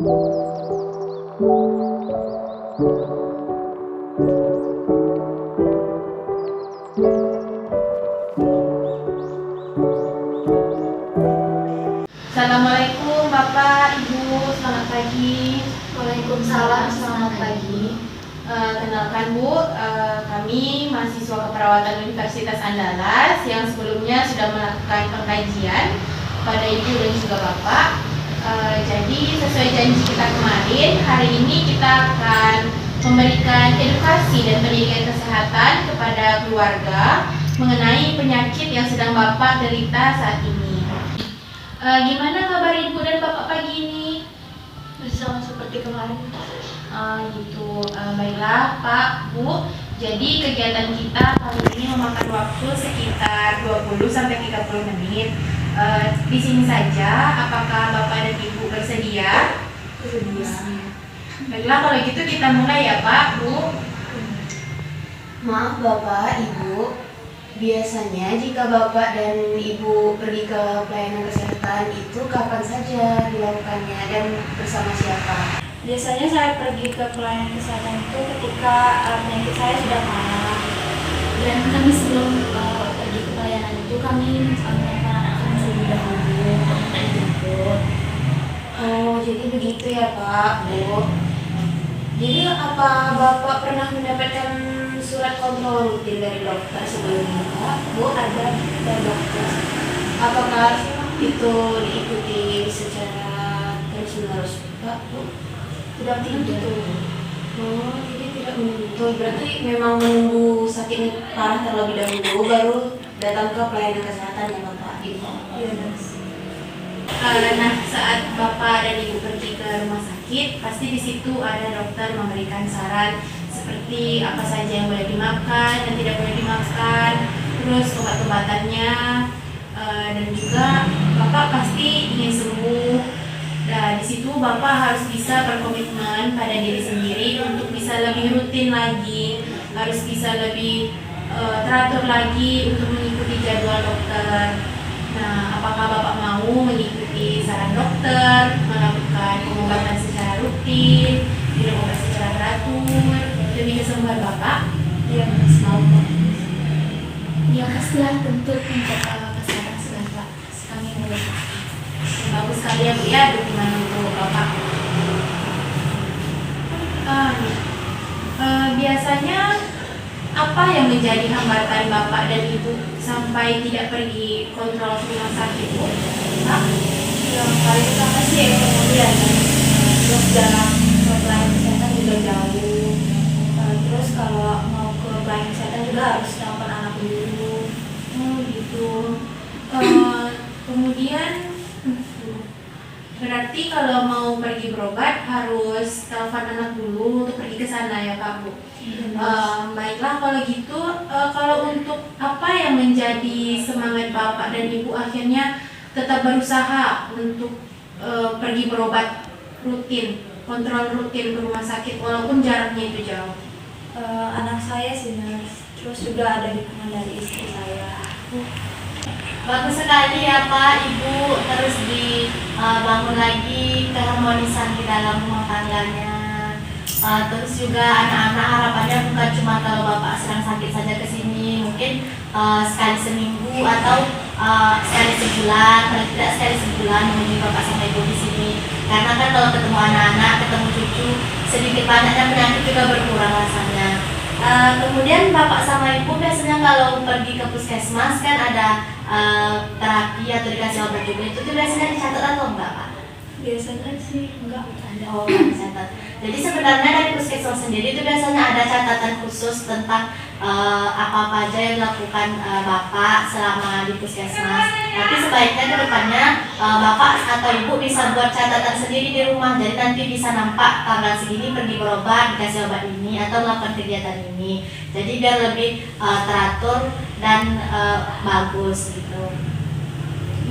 Assalamualaikum Bapak, Ibu, selamat pagi. Waalaikumsalam, selamat pagi. Kenalkan Bu, kami mahasiswa keperawatan Universitas Andalas yang sebelumnya sudah melakukan pengkajian pada Ibu dan juga Bapak. Jadi sesuai janji kita kemarin, hari ini kita akan memberikan edukasi dan pendidikan kesehatan kepada keluarga mengenai penyakit yang sedang Bapak derita saat ini. Gimana kabar Ibu dan Bapak pagi ini? Sama seperti kemarin. Gitu. Baiklah Pak, Bu. Jadi kegiatan kita kali ini memakan waktu sekitar 20-30 menit. Di sini saja, apakah Bapak dan Ibu bersedia? Bersedia. Baiklah, kalau gitu kita mulai ya Pak, Bu. Maaf Bapak, Ibu. Biasanya jika Bapak dan Ibu pergi ke pelayanan kesehatan itu kapan saja dilakukannya dan bersama siapa? Biasanya saya pergi ke pelayanan kesehatan itu ketika penyakit saya sudah parah. Dan kami sebelum pergi ke pelayanan itu kami menyiapkan anak kami terlebih dahulu untuk dijemput. Oh, jadi begitu ya Pak, Bu. Jadi apa Bapak pernah mendapatkan surat kontrol rutin dari dokter sebelumnya Pak? Bu, ada dari dokter. Apakah itu diikuti secara terus-menerus Pak, Bu? Tidak begitu. Oh, jadi tidak menentu. Berarti memang menunggu sakitnya parah terlebih dahulu baru datang ke pelayanan kesehatan ya Bapak? Gitu. Iya, Mas. Nah, saat Bapak dan Ibu pergi ke rumah sakit, pasti di situ ada dokter memberikan saran seperti apa saja yang boleh dimakan dan tidak boleh dimakan, terus obat-obatannya, dan juga Bapak pasti ingin sembuh. Nah, di situ Bapak harus bisa berkomitmen pada diri sendiri untuk bisa lebih rutin lagi, harus bisa lebih teratur lagi untuk mengikuti jadwal dokter. Nah, apakah Bapak mau mengikuti saran dokter, melakukan pengobatan secara rutin, minum obat secara teratur, demi kesembuhan Bapak? Iya, Mas, mau kok. Ya, pastilah tentu untuk kesehatan segala Pak. Kami mulai. Bagus sekali ya Bu ya, dukungan untuk Bapak. Biasanya apa yang menjadi hambatan Bapak dan Ibu sampai tidak pergi kontrol ke rumah sakit Bu? Pak? Yang paling utama sih ekonomi ya, terus jarak ke pelayanan kesehatan juga jauh. Terus kalau mau ke pelayanan kesehatan juga harus telepon anak dulu. Gitu. Kemudian berarti kalau mau pergi berobat harus telepon anak dulu untuk pergi ke sana ya Pak Bu. Baiklah kalau gitu, kalau untuk apa yang menjadi semangat Bapak dan Ibu akhirnya tetap berusaha untuk pergi berobat rutin, kontrol rutin ke rumah sakit walaupun jaraknya itu jauh? Anak saya sih Mas, terus juga ada dukungan dari istri saya. Bagus sekali ya Pak, Ibu terus dibangun lagi keharmonisan di dalam rumah tangganya. Terus juga anak-anak harapannya bukan cuma kalau Bapak sedang sakit saja ke sini, mungkin sekali seminggu atau sekali sebulan, kalau tidak sekali sebulan mengunjungi Bapak sama Ibu di sini. Karena kan kalau ketemu anak-anak, ketemu cucu, sedikit banyaknya penyakit juga berkurang rasanya. Kemudian Bapak sama Ibu biasanya kalau pergi ke puskesmas kan ada terapi atau dikasih obat juga, itu tuh biasanya dicatat atau enggak Pak? Biasanya sih enggak ada. Oh, enggak dicatat. Jadi sebenarnya dari puskesmas sendiri itu biasanya ada catatan khusus tentang apa-apa aja yang dilakukan Bapak selama di puskesmas. Tapi sebaiknya ke depannya Bapak atau Ibu bisa buat catatan sendiri di rumah. Jadi nanti bisa nampak tanggal segini pergi berobat, dikasih obat ini atau melakukan kegiatan ini. Jadi biar lebih teratur dan bagus gitu.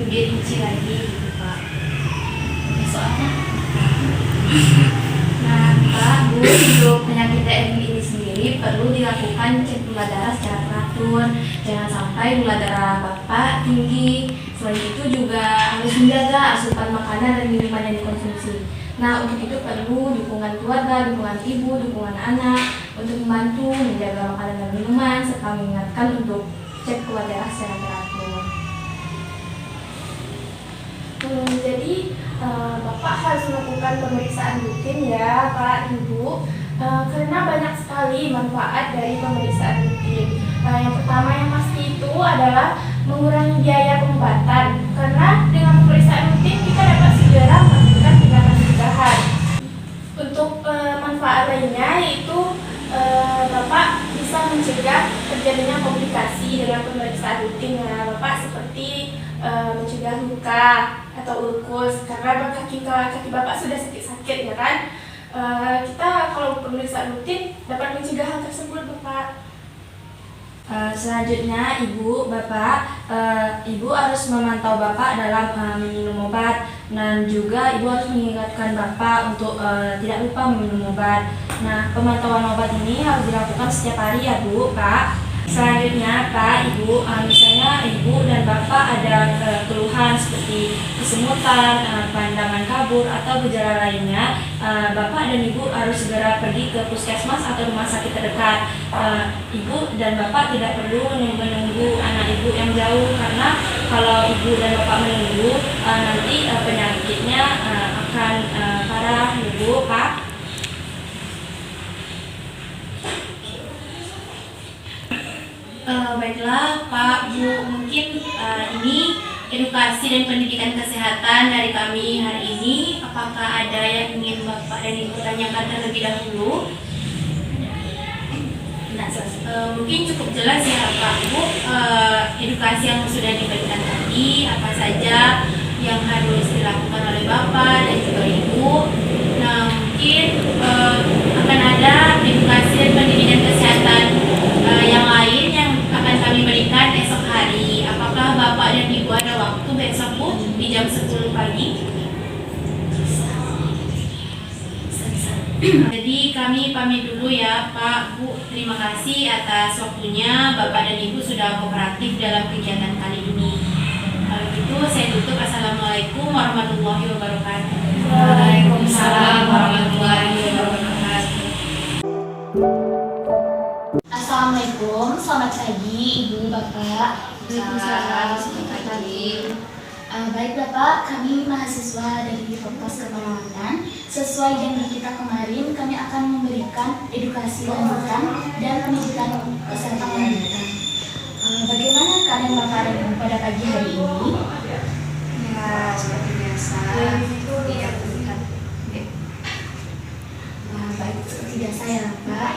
Lebih rinci lagi gitu Pak. Soalnya Nah Pak, Bu, untuk penyakit TMI ini sendiri perlu dilakukan cek gula darah secara teratur. Jangan sampai gula darah Bapak tinggi Selain itu juga harus menjaga asupan makanan dan minuman yang dikonsumsi. Nah, untuk itu perlu dukungan keluarga, dukungan ibu, dukungan anak untuk membantu menjaga makanan dan minuman serta mengingatkan untuk cek keluar darah secara teratur. Jadi Bapak harus melakukan pemeriksaan rutin ya Pak Ibu, karena banyak sekali manfaat dari pemeriksaan rutin. Yang pertama yang pasti itu adalah mengurangi biaya pengobatan, karena dengan pemeriksaan rutin kita dapat segera melakukan tindakan pencegahan. Untuk manfaat lainnya yaitu Bapak bisa mencegah terjadinya komplikasi dengan pemeriksaan rutin ya Bapak, seperti mencegah luka atau ulkus, karena kaki Bapak sudah sakit-sakit ya kan. Kita kalau pemeriksaan rutin dapat mencegah hal tersebut Bapak. Selanjutnya Ibu, Bapak, Ibu harus memantau Bapak dalam meminum obat, dan juga Ibu harus mengingatkan Bapak untuk tidak lupa meminum obat. Nah, pemantauan obat ini harus dilakukan setiap hari ya Bu, Pak. Selanjutnya Pak, Ibu, misalnya Ibu dan Bapak ada keluhan seperti kesemutan, pandangan kabur, atau gejala lainnya, Bapak dan Ibu harus segera pergi ke puskesmas atau rumah sakit terdekat. Ibu dan Bapak tidak perlu menunggu anak Ibu yang jauh, karena kalau Ibu dan Bapak menunggu, nanti penyakitnya akan parah Ibu, Pak. Baiklah Pak, Bu, mungkin ini edukasi dan pendidikan kesehatan dari kami hari ini. Apakah ada yang ingin Bapak dan Ibu tanyakan terlebih dahulu? Mungkin cukup jelas ya Pak, Bu, edukasi yang sudah diberikan tadi, apa saja yang harus dilakukan oleh Bapak dan juga Ibu. Nah, mungkin akan ada edukasi dan pendidikan kesehatan yang lain yang akan kami berikan esok hari. Apakah Bapak dan Ibu ada waktu besok Bu di jam 10 pagi? Jadi kami pamit dulu ya Pak, Bu. Terima kasih atas waktunya. Bapak dan Ibu sudah kooperatif dalam kegiatan kali ini. Kalau gitu saya tutup. Assalamualaikum warahmatullahi wabarakatuh. Waalaikumsalam warahmatullahi wabarakatuh. Assalamualaikum, selamat pagi Ibu, Bapak. Selamat pagi. Baik Bapak, kami mahasiswa dari Fakultas Keperawatan. Sesuai janji kita kemarin, kami akan memberikan edukasi lanjutan dan pendidikan kesehatan lanjutan. Bagaimana keadaan Bapak dan Ibu pada pagi hari ini? Ya, seperti biasa. Iya, terlihat. Baik, seperti biasa ya Bapak.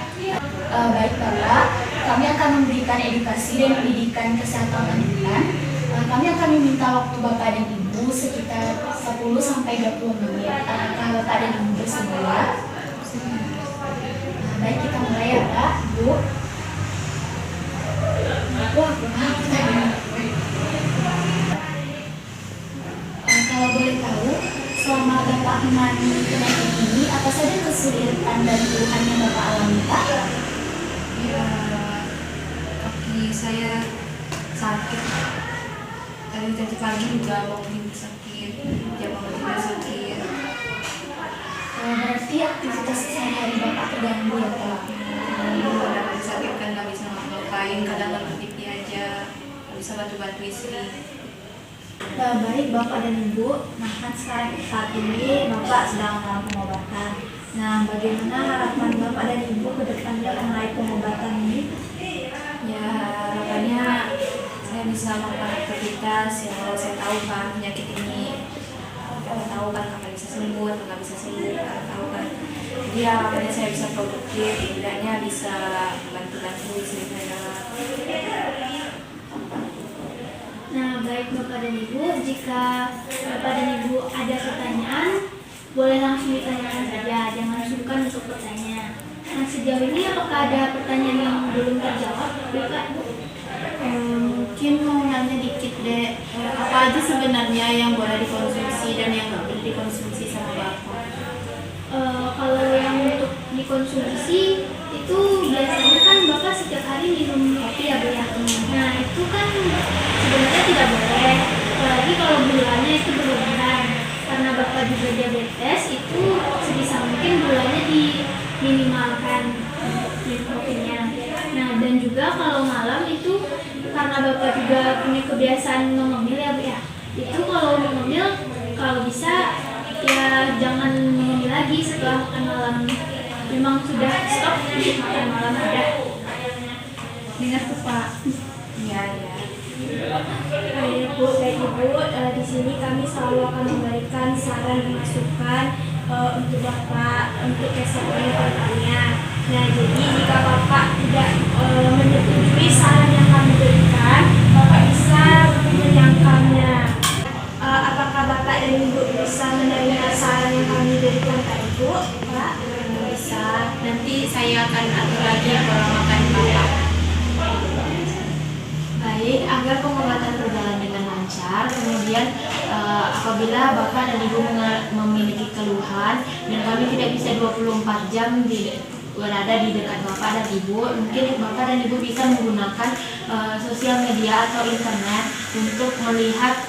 Baik Bapak, kami akan memberikan edukasi dan pendidikan kesehatan lanjutan. Kami akan meminta waktu Bapak dan Ibu sekitar 10-20 menit. Apakah Bapak dan Ibu bersedia? Baik, kita mulai ya Pak, Bu. Kalau boleh tahu, selama Bapak memahami penyakit ini, apa saja kesulitan dan keluhan yang Bapak alami Pak? Ya, kaki saya sakit. Tadi pagi juga bangun sakit, jam bangun juga sakit. Berarti aktivitas sehari-hari Bapak terganggu ya Pak? Kadang sakit kan nggak bisa ngapain, kadang nonton TV aja, nggak bisa bantu-bantu istri. Baik Bapak dan Ibu, nah kan sekarang saat ini Bapak sedang dalam pengobatan. Nah, bagaimana harapan Bapak dan Ibu ke depannya mengenai pengobatan ini? Ya, harapannya saya bisa melakukan aktivitas ya, kalau saya tahu kan penyakit ini, kalau tahu kan kapan bisa sembuh atau nggak bisa sembuh, kalau tahu kan. Jadi harapannya saya bisa produktif, setidaknya bisa bantu-bantu istri saya. Nah, baik Bapak dan Ibu, jika Bapak dan Ibu ada pertanyaan, boleh langsung ditanyakan saja, jangan sungkan untuk bertanya. Nah, sejauh ini apakah ada pertanyaan yang belum terjawab, Bapak? Mungkin mau nanya dikit deh, apa aja sebenarnya yang boleh dikonsumsi dan yang nggak boleh dikonsumsi sama Bapak? Kalau yang untuk dikonsumsi itu biasanya kan Bapak setiap hari minum kopi ya Bu ya. Nah itu kan sebenarnya tidak boleh. Bapak juga diabetes, itu sebisa mungkin gulanya diminimalkan proteinnya. Nah, dan juga kalau malam itu karena Bapak juga punya kebiasaan mengemil ya Bu ya, itu kalau mengemil kalau bisa ya jangan mengemil lagi setelah makan malam. Memang sudah stop untuk makan malam udah. Dengar tuh Pak. Iya. Baik Ibu, di sini kami selalu akan memberikan saran dan masukan untuk Bapak untuk kesehatan kedepannya. Nah, jadi jika Bapak tidak menyetujui saran yang kami berikan, Bapak bisa menyangkalnya. Apakah Bapak dan Ibu bisa menerima saran yang kami berikan tadi Bu? Pak? Bisa. Nanti saya akan atur lagi pola makan Bapak. Baik, agar pengobatan berjalan dengan lancar, kemudian apabila Bapak dan Ibu memiliki keluhan dan kami tidak bisa 24 jam berada di dekat Bapak dan Ibu, mungkin Bapak dan Ibu bisa menggunakan sosial media atau internet untuk melihat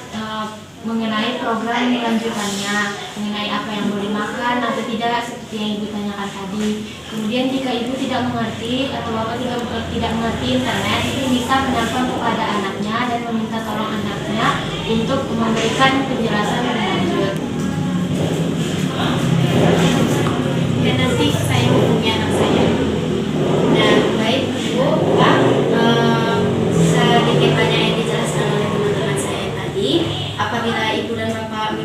mengenai program lanjutannya, mengenai apa yang boleh makan atau tidak seperti yang Ibu tanyakan tadi. Kemudian jika Ibu tidak mengerti atau Bapak tidak mengerti internet, Ibu bisa menelpon kepada anaknya dan meminta tolong anaknya untuk memberikan penjelasan lebih lanjut. Dan nanti saya hubungi anak saya. Nah, baik Ibu, Pak, sedikit banyak yang dijelaskan oleh teman-teman saya tadi. Apabila Ibu dan Bapak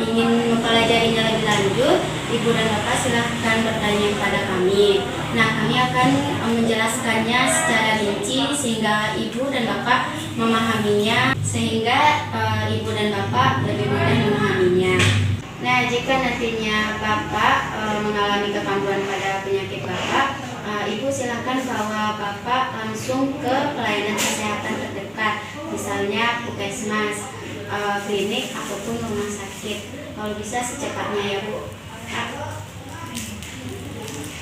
ingin mempelajarinya lebih lanjut, Ibu dan Bapak silahkan bertanya kepada kami. Nah, kami akan menjelaskannya secara rinci sehingga Ibu dan Bapak memahaminya, sehingga Ibu dan Bapak lebih mudah memahaminya. Nah, jika nantinya Bapak mengalami kekambuhan pada penyakit Bapak, Ibu silahkan bawa Bapak langsung ke pelayanan kesehatan terdekat, misalnya puskesmas, klinik ataupun rumah sakit. Kalau bisa secepatnya ya Bu.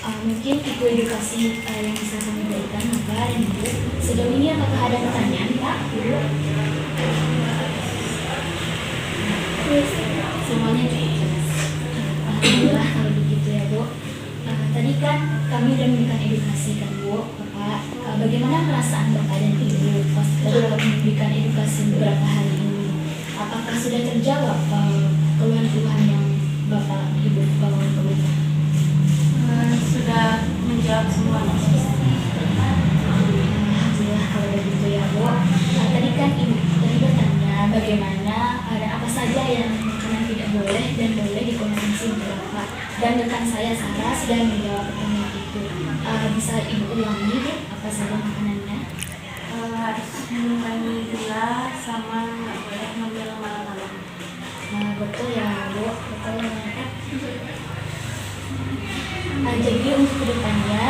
Mungkin itu edukasi yang bisa kami berikan Bapak dan Ibu. Sejauh ini apakah ada pertanyaan Pak, Ibu? Semuanya cukup jelas. Alhamdulillah kalau begitu ya Bu. Tadi kan kami sudah memberikan edukasi kan Bu, Bapak. Bagaimana perasaan Bapak dan Ibu pas memberikan edukasi beberapa hari ini? Apakah sudah terjawab keluhan-keluhan yang Bapak Ibu bawa ke Bapak? Sudah menjawab semua. Alhamdulillah kalau begitu ya Bu. Tadi kan Ibu tadi bertanya bagaimana ada apa saja yang makanan tidak boleh dan boleh dikonsumsi untuk Bapak. Dan rekan saya Sarah sudah menjawab pertanyaan itu. Bisa Ibu ulangi Bu, apa saja makanannya? Harus mengurangi gula sama nggak boleh ngambil malam-malam. Betul ya Bu, betul ya. Jadi untuk kedepannya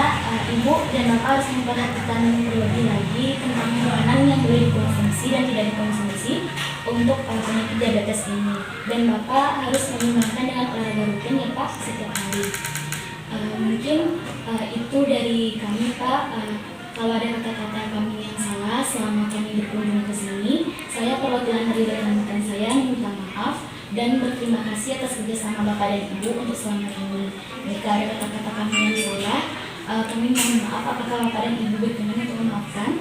Ibu dan Bapak harus memperhatikan terlebih lagi tentang makanan yang boleh dikonsumsi dan tidak dikonsumsi untuk penyakit diabetes ini. Dan Bapak harus menyimbangkan dengan olahraga rutin ya Pak setiap hari. Mungkin itu dari kami Pak. Kalau ada kata-kata kami yang salah selama kami berkunjung ke sini, saya perwakilan dari rekan-rekan saya minta maaf dan berterima kasih atas kerjasama Bapak dan Ibu untuk selama ini. Jika ada kata-kata kami yang salah, kami mohon maaf. Apakah Bapak dan Ibu berkenan untuk memaafkan?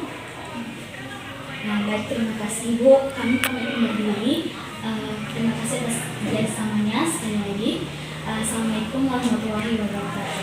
Nah, baik, terima kasih Bu. Kami pamit undur diri. Terima kasih atas kerjasamanya sekali lagi. Assalamualaikum warahmatullahi wabarakatuh.